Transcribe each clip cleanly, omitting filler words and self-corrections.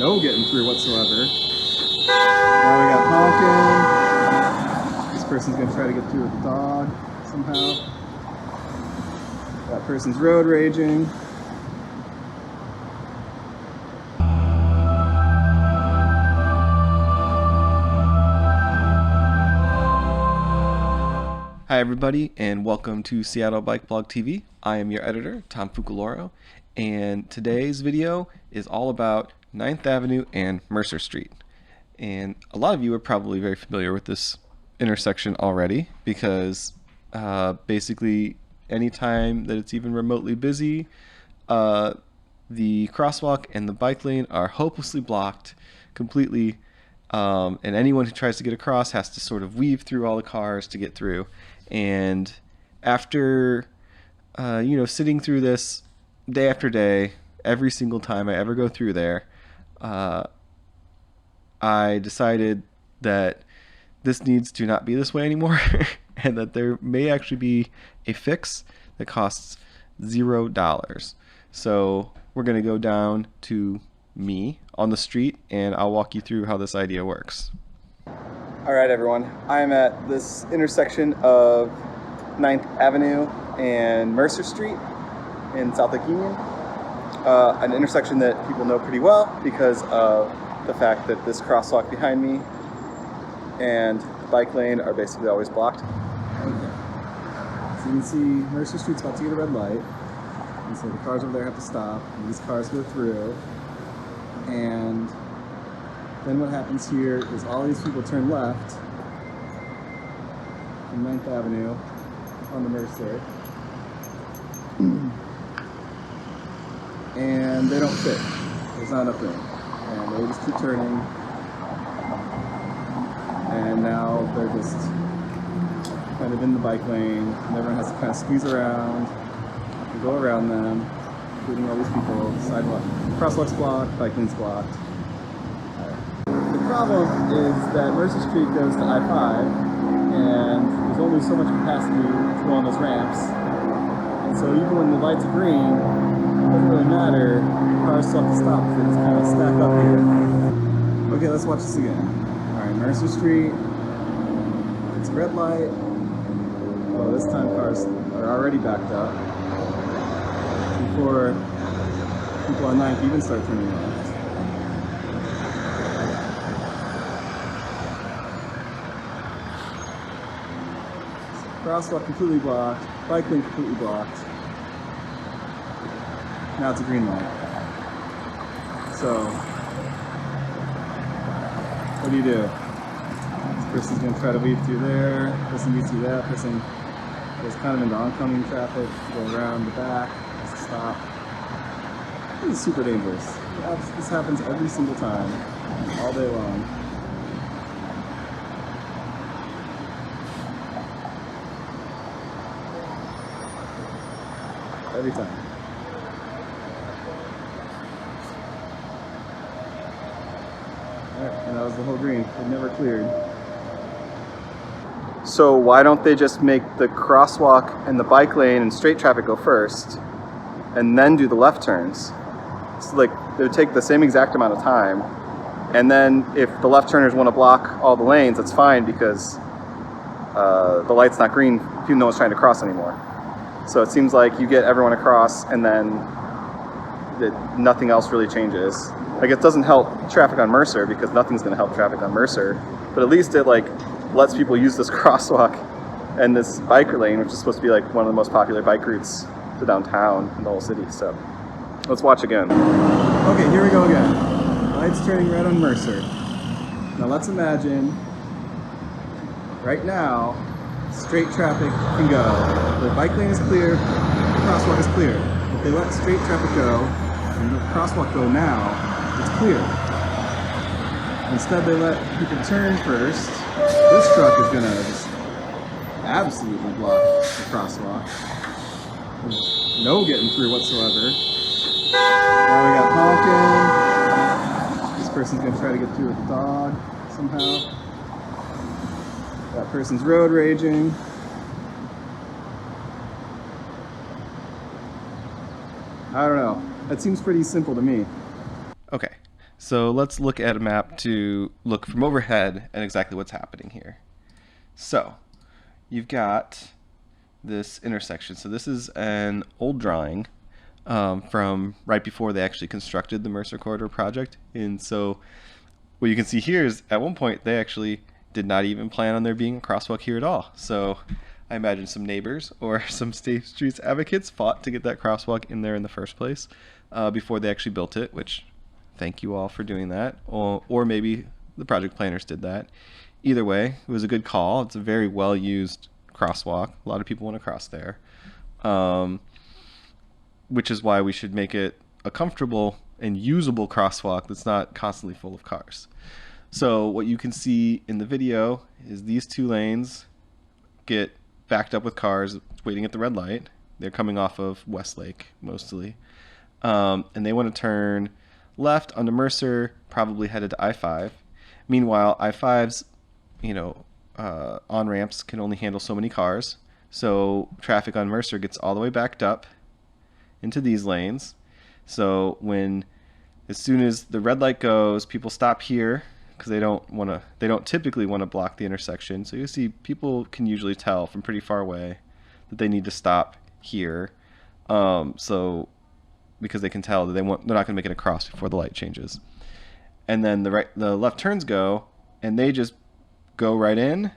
no getting through whatsoever. Now we got honking. This person's gonna try to get through with the dog somehow. That person's road raging. Hi everybody, and welcome to Seattle Bike Blog TV. I am your editor, Tom Fucaloro, and today's video is all about 9th Avenue and Mercer Street. And a lot of you are probably very familiar with this intersection already because basically anytime that it's even remotely busy, the crosswalk and the bike lane are hopelessly blocked completely, and anyone who tries to get across has to sort of weave through all the cars to get through. And after sitting through this day after day, every single time I ever go through there, I decided that this needs to not be this way anymore and that there may actually be a fix that costs $0. So we're going to go down to me on the street and I'll walk you through how this idea works. Alright everyone, I'm at this intersection of 9th Avenue and Mercer Street in South Lake Union. An intersection that people know pretty well because of the fact that this crosswalk behind me and the bike lane are basically always blocked. Okay. So you can see Mercer Street's about to get a red light, and so the cars over there have to stop, and these cars go through, and then what happens here is all these people turn left from 9th Avenue on the Mercer, and they don't fit. There's not enough room, and they just keep turning, and now they're just kind of in the bike lane, and everyone has to kind of squeeze around and go around them, including all these people. Sidewalk, crosswalk's blocked, bike lane's blocked. The problem is that Mercer Street goes to I-5, and there's only so much capacity to go on those ramps. And so even when the lights are green, it doesn't really matter. Cars still have to stop because they just kind of stack up here. Okay, let's watch this again. Alright, Mercer Street. It's a red light. Oh, this time cars are already backed up before people on 9th even start turning left. Crosswalk completely blocked, bike lane completely blocked. Now it's a green light. So, what do you do? This person's going to try to weave through there, person weaves through that, person goes kind of into oncoming traffic, go around the back, has to stop. This is super dangerous. This happens every single time, all day long. Every time. Alright, and that was the whole green. It never cleared. So why don't they just make the crosswalk and the bike lane and straight traffic go first, and then do the left turns? So like, it would take the same exact amount of time, and then if the left turners want to block all the lanes, that's fine because the light's not green if no one's trying to cross anymore. So it seems like you get everyone across and then nothing else really changes. Like, it doesn't help traffic on Mercer because nothing's going to help traffic on Mercer, but at least it like lets people use this crosswalk and this bike lane, which is supposed to be like one of the most popular bike routes to downtown in the whole city. So let's watch again. Okay, here we go again. Lights turning red on Mercer. Now let's imagine right now straight traffic can go. The bike lane is clear, the crosswalk is clear. If they let straight traffic go and the crosswalk go now, it's clear. Instead they let people turn first. This truck is gonna just absolutely block the crosswalk. There's no getting through whatsoever. Now we got honking. This person's gonna try to get through with the dog somehow. That person's road raging. I don't know. That seems pretty simple to me. Okay, So let's look at a map to look from overhead at exactly what's happening here. So you've got this intersection. So this is an old drawing from right before they actually constructed the Mercer Corridor project. And so what you can see here is at one point they actually did not even plan on there being a crosswalk here at all. So I imagine some neighbors or some Safe Streets advocates fought to get that crosswalk in there in the first place before they actually built it, which thank you all for doing that. Or maybe the project planners did that. Either way, it was a good call. It's a very well used crosswalk. A lot of people want to cross there, which is why we should make it a comfortable and usable crosswalk that's not constantly full of cars. So what you can see in the video is these two lanes get backed up with cars waiting at the red light. They're coming off of Westlake mostly, and they want to turn left onto Mercer, probably headed to I-5. Meanwhile, I-5's on ramps can only handle so many cars, so traffic on Mercer gets all the way backed up into these lanes. So as soon as the red light goes, people stop here because they don't typically want to block the intersection. So you see people can usually tell from pretty far away that they need to stop here. So because they can tell that they're not going to make it across before the light changes. And then the left turns go, and they just go right in,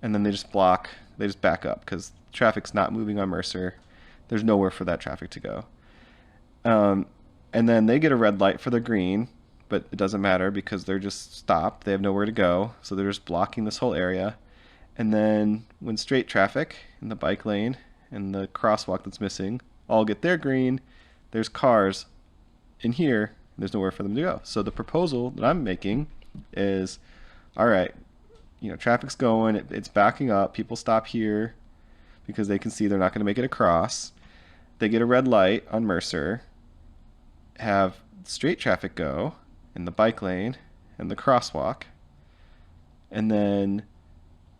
and then they just back up because traffic's not moving on Mercer. There's nowhere for that traffic to go. And then they get a red light for the green, but it doesn't matter because they're just stopped. They have nowhere to go, so they're just blocking this whole area. And then when straight traffic in the bike lane and the crosswalk that's missing all get their green, there's cars in here, there's nowhere for them to go. So the proposal that I'm making is, all right, traffic's going, it's backing up, people stop here because they can see they're not going to make it across. They get a red light on Mercer, have straight traffic go in the bike lane and the crosswalk, and then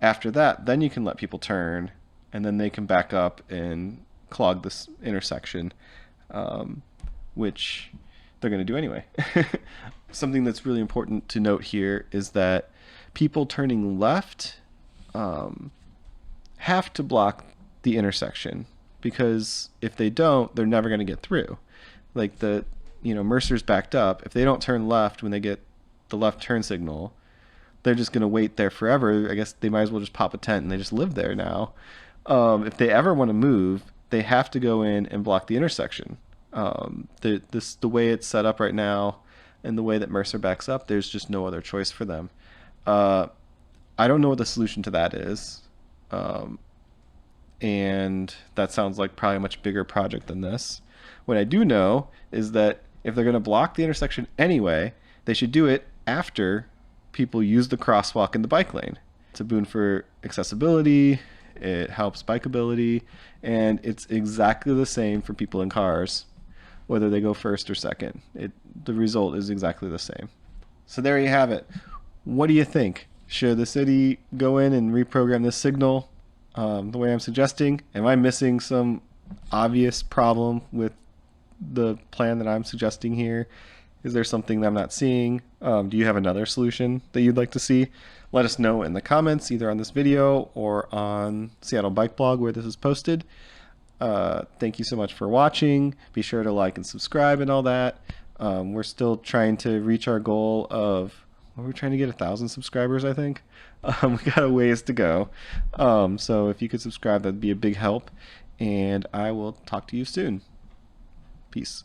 after that, then you can let people turn, and then they can back up and clog this intersection, which they're going to do anyway. Something that's really important to note here is that people turning left have to block the intersection, because if they don't, they're never going to get through. Like Mercer's backed up. If they don't turn left when they get the left turn signal, they're just going to wait there forever. I guess they might as well just pop a tent and they just live there now. If they ever want to move, they have to go in and block the intersection. The way it's set up right now and the way that Mercer backs up, there's just no other choice for them. I don't know what the solution to that is. And that sounds like probably a much bigger project than this. What I do know is that if they're going to block the intersection anyway, they should do it after people use the crosswalk in the bike lane. It's a boon for accessibility, it helps bikeability, and it's exactly the same for people in cars, whether they go first or second. The result is exactly the same. So there you have it. What do you think? Should the city go in and reprogram this signal the way I'm suggesting? Am I missing some obvious problem with the plan that I'm suggesting here? Is there something that I'm not seeing? Do you have another solution that you'd like to see? Let us know in the comments, either on this video or on Seattle Bike Blog where this is posted. Thank you so much for watching. Be sure to like and subscribe and all that. We're still trying to reach our goal of, we're trying to get 1,000 subscribers, I think. We got a ways to go. So if you could subscribe, that'd be a big help. And I will talk to you soon. Peace.